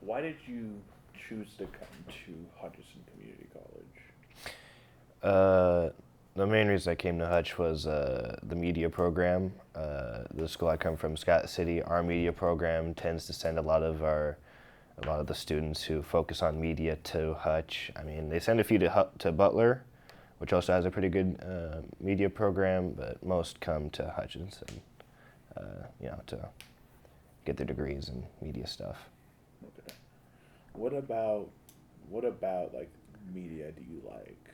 Why did you choose to come to Hutchinson Community College? Uh, the main reason I came to Hutch was the media program. The school I come from, Scott City, our media program tends to send a lot of the students who focus on media to Hutch. I mean, they send a few to Butler, which also has a pretty good media program, but most come to Hutchinson, to get their degrees in media stuff. Okay. What about what about like media do you like?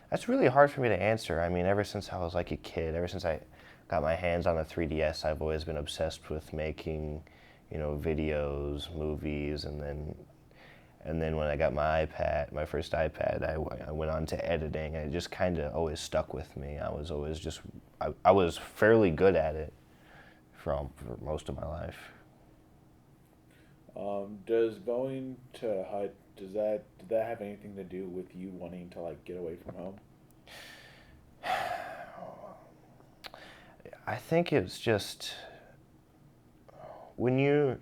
That's really hard for me to answer. I mean, ever since I was like a kid, ever since I got my hands on a 3DS, I've always been obsessed with making, videos, movies, and then when I got my iPad, my first iPad, I went on to editing, and it just kind of always stuck with me. I was always just, I was fairly good at it for most of my life. Does going to Hut did that have anything to do with you wanting to like get away from home? I think it's just when you,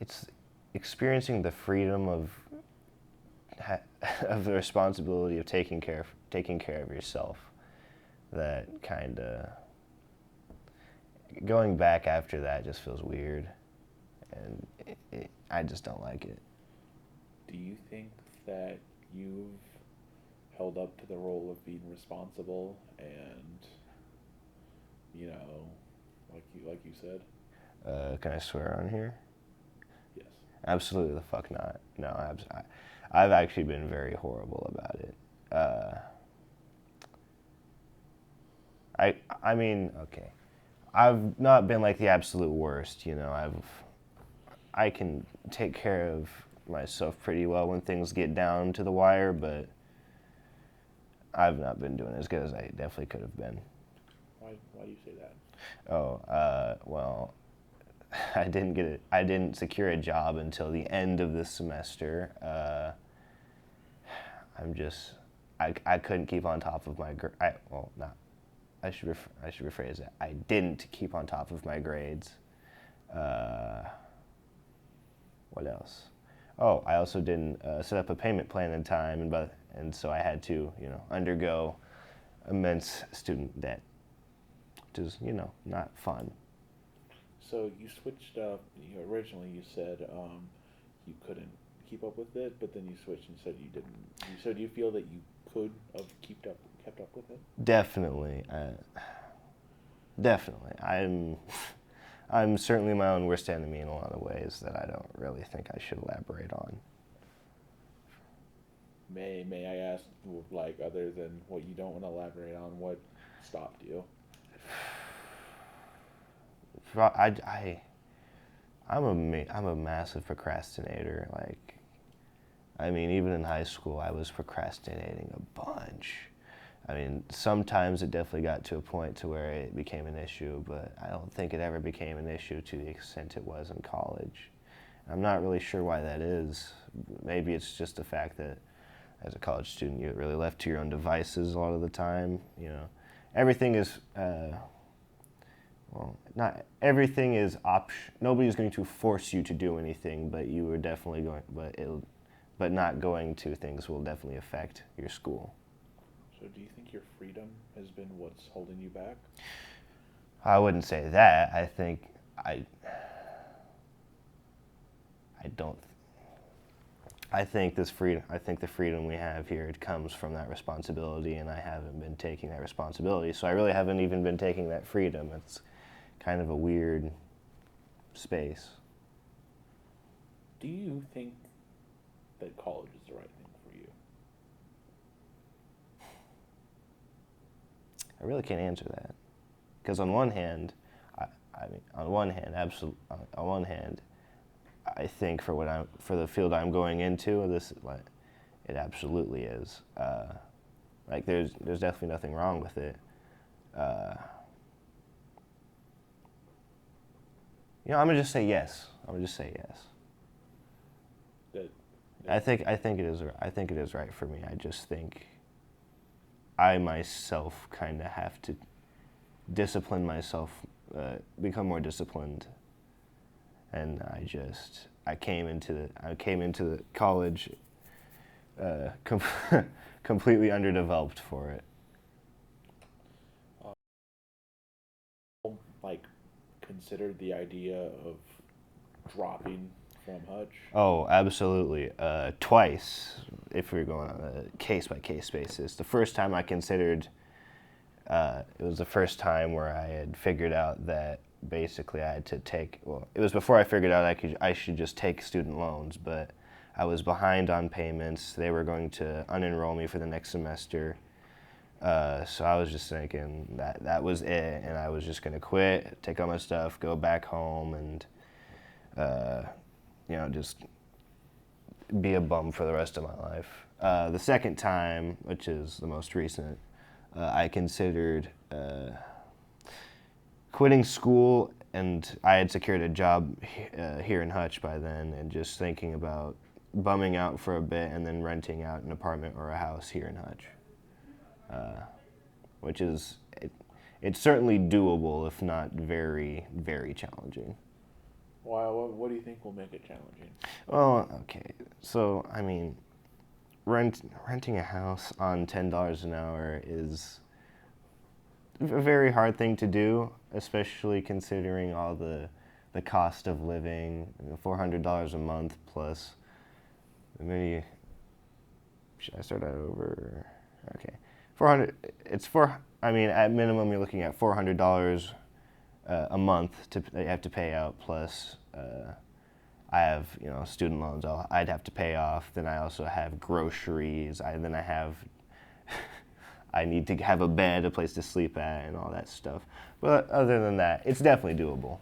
it's experiencing the freedom of of the responsibility of taking care of yourself that kind of going back after that just feels weird, and I just don't like it. Do you think that you've held up to the role of being responsible and you know, like you said? Can I swear on here? Yes. Absolutely the fuck not. No, I've actually been very horrible about it. I mean, okay, I've not been like the absolute worst. I can take care of myself pretty well when things get down to the wire, but I've not been doing as good as I definitely could have been. Why do you say that? Oh, well, I didn't secure a job until the end of this semester. I'm just, I couldn't keep on top of my, well, not, I should rephrase it. I didn't keep on top of my grades. Uh, what else? Oh, I also didn't set up a payment plan in time, and so I had to, undergo immense student debt, which is, not fun. So you switched up. Originally you said you couldn't keep up with it, but then you switched and said you didn't. So do you feel that you could have kept up with it? Definitely, definitely. I'm certainly my own worst enemy in a lot of ways that I don't really think I should elaborate on. May I ask, like, other than what you don't want to elaborate on, what stopped you? I I'm a massive procrastinator. Like, I mean, even in high school, I was procrastinating a bunch. I mean, sometimes it definitely got to a point to where it became an issue, but I don't think it ever became an issue to the extent it was in college. I'm not really sure why that is. Maybe it's just the fact that as a college student, you're really left to your own devices a lot of the time. Everything is, well, not everything is nobody's going to force you to do anything, but you are definitely going, but not going to things will definitely affect your school. So do you think your freedom has been what's holding you back? I wouldn't say that. I, I don't. I think this freedom. I think the freedom we have here it comes from that responsibility, and I haven't been taking that responsibility. So I really haven't even been taking that freedom. It's kind of a weird space. Do you think that college is the right thing for you? I really can't answer that because on one hand, I mean, on one hand, absolutely. On one hand, I think for the field I'm going into, this like it absolutely is. Like there's definitely nothing wrong with it. Uh, I'm gonna just say yes. I'm gonna just say yes. That, I think it is. I think it is right for me. I just think I myself kind of have to discipline myself, become more disciplined and I came into the college com- completely underdeveloped for it. Like, considered the idea of dropping from Hutch? Oh, absolutely. Twice, if we're going on a case-by-case basis. The first time I considered, it was the first time where I had figured out that basically I had to take, well, it was before I figured out I should just take student loans, but I was behind on payments. They were going to unenroll me for the next semester. So I was just thinking that was it, and I was just going to quit, take all my stuff, go back home, and just be a bum for the rest of my life. The second time, which is the most recent, I considered quitting school, and I had secured a job here in Hutch by then, and just thinking about bumming out for a bit and then renting out an apartment or a house here in Hutch, which is, it's certainly doable, if not very, very challenging. Why? What do you think will make it challenging? Well, okay, so I mean, renting a house on $10 an hour is a very hard thing to do, especially considering all the cost of living, $400 a month plus. Maybe should I start that over? Okay, 400. It's four. I mean, at minimum, you're looking at $400 a month that you have to pay out. Plus, I have student loans I'd have to pay off. Then I also have groceries. I need to have a bed, a place to sleep at, and all that stuff. But other than that, it's definitely doable.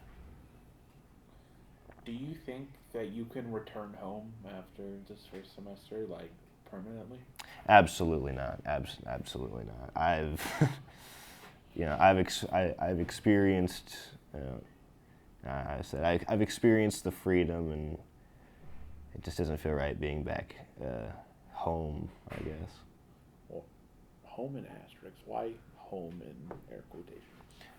Do you think that you can return home after this first semester, like permanently? Absolutely not. Absolutely not. I've experienced. I've experienced the freedom, and it just doesn't feel right being back home, I guess. Well, home in asterisks. Why home in air quotations?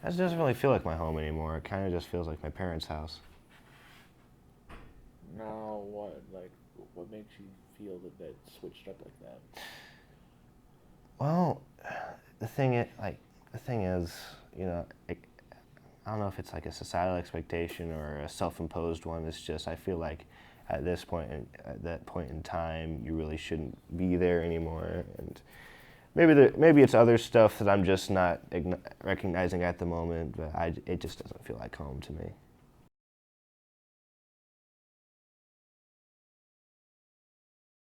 That doesn't really feel like my home anymore. It kind of just feels like my parents' house. No, what makes you feel that switched up like that? Well, the thing is, I don't know if it's like a societal expectation or a self-imposed one. It's just I feel like at that point in time, you really shouldn't be there anymore, and maybe it's other stuff that I'm just not recognizing at the moment. But it just doesn't feel like home to me.